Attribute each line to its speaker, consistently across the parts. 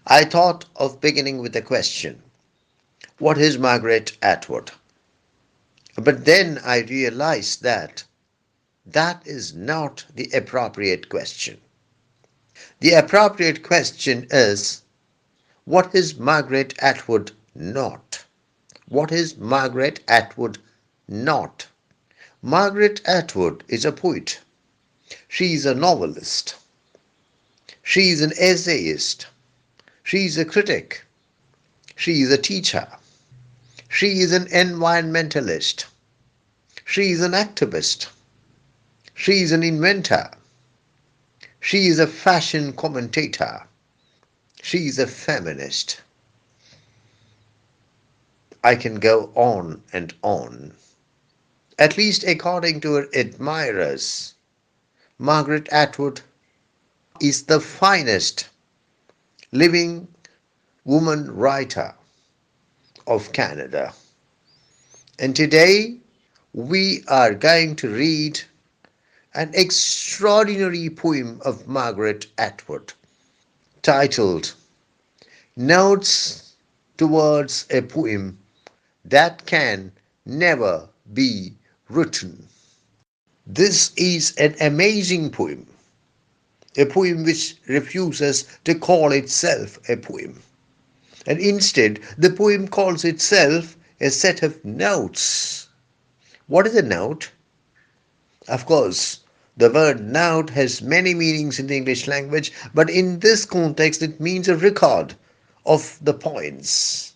Speaker 1: I thought of beginning with a question. What is Margaret Atwood? But then I realized that that is not the appropriate question. The appropriate question is, what is Margaret Atwood not? What is Margaret Atwood not? Margaret Atwood is a poet. She is a novelist. She is an essayist. She is a critic. She is a teacher. She is an environmentalist. She is an activist. She is an inventor. She is a fashion commentator. She is a feminist. I can go on and on. At least according to her admirers, Margaret Atwood is the finest living woman writer of Canada. And today we are going to read an extraordinary poem of Margaret Atwood titled Notes Towards a Poem That Can Never Be Written. This is an amazing poem, a poem which refuses to call itself a poem. And instead, the poem calls itself a set of notes. What is a note? Of course, the word note has many meanings in the English language, but in this context, it means a record of the points,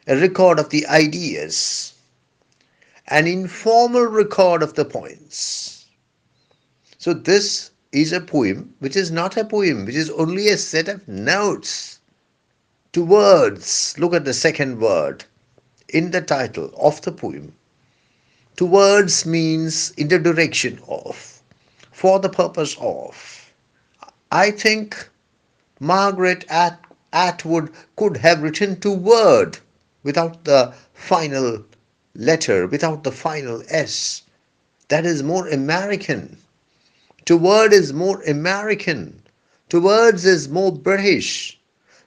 Speaker 1: a record of the ideas, an informal record of the points. So, this is a poem which is not a poem, which is only a set of notes to words. Look at the second word in the title of the poem. Towards means in the direction of, for the purpose of. I think Margaret Atwood could have written toward without the final letter, without the final S. That is more American. Toward is more American. Towards is more British,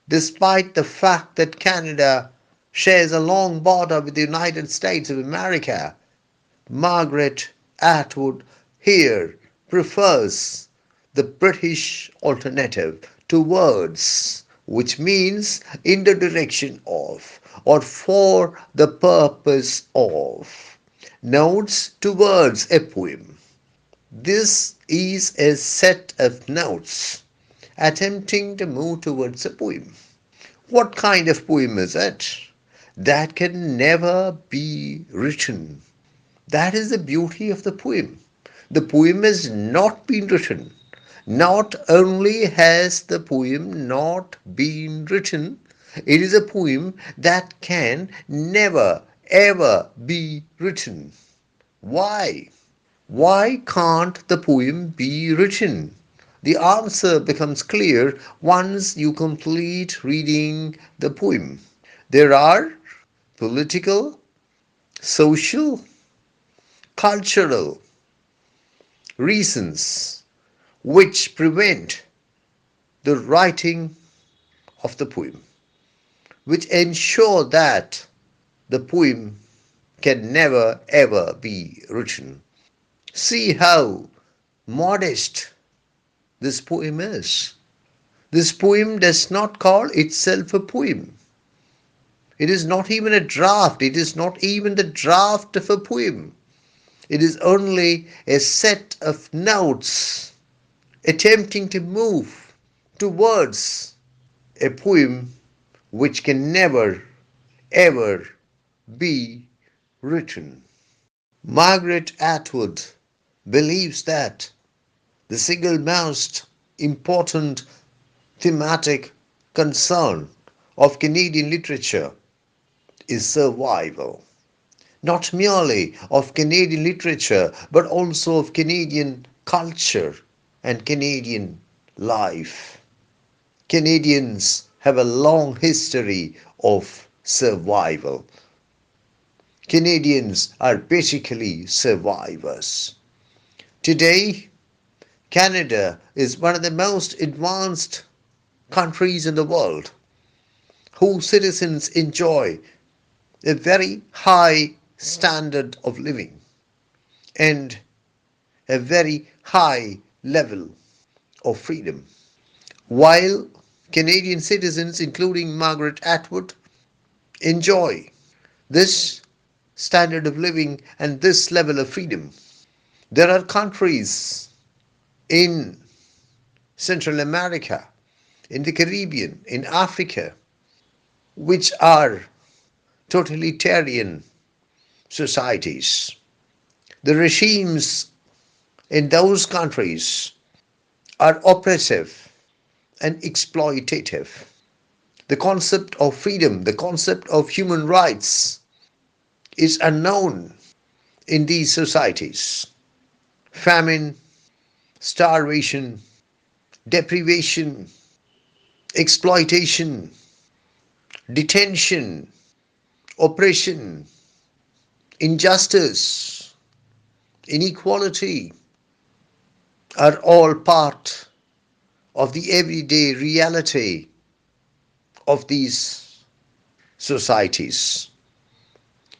Speaker 1: despite the fact that Canada shares a long border with the United States of America. Margaret Atwood here prefers the British alternative towards, which means in the direction of or for the purpose of. Notes towards a poem. This is a set of notes attempting to move towards a poem. What kind of poem is it? That can never be written. That is the beauty of the poem. The poem has not been written. Not only has the poem not been written, it is a poem that can never ever be written. Why? Why can't the poem be written? The answer becomes clear once you complete reading the poem. There are political, social, cultural reasons which prevent the writing of the poem, which ensure that the poem can never ever be written. See how modest this poem is. This poem does not call itself a poem. It is not even a draft. It is not even the draft of a poem. It is only a set of notes attempting to move towards a poem which can never, ever be written. Margaret Atwood believes that the single most important thematic concern of Canadian literature is survival. Not merely of Canadian literature, but also of Canadian culture and Canadian life. Canadians have a long history of survival. Canadians are basically survivors. Today, Canada is one of the most advanced countries in the world whose citizens enjoy a very high standard of living and a very high level of freedom. While Canadian citizens, including Margaret Atwood, enjoy this standard of living and this level of freedom, there are countries in Central America, in the Caribbean, in Africa, which are totalitarian societies. The regimes in those countries are oppressive and exploitative. The concept of freedom, the concept of human rights is unknown in these societies. Famine, starvation, deprivation, exploitation, detention, oppression, injustice, inequality are all part of the everyday reality of these societies.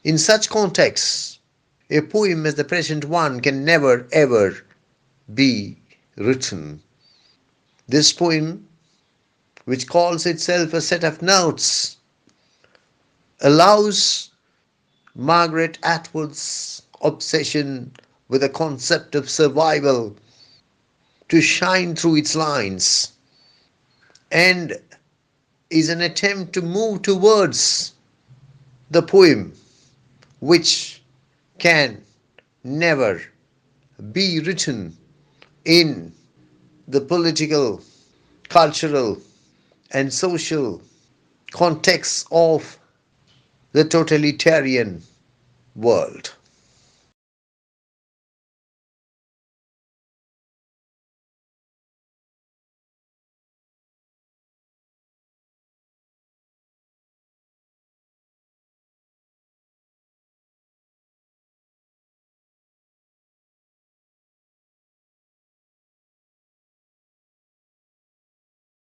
Speaker 1: In such contexts, a poem as the present one can never ever be written. This poem, which calls itself a set of notes, allows Margaret Atwood's obsession with the concept of survival to shine through its lines and is an attempt to move towards the poem which can never be written in the political, cultural, and social context of the totalitarian world.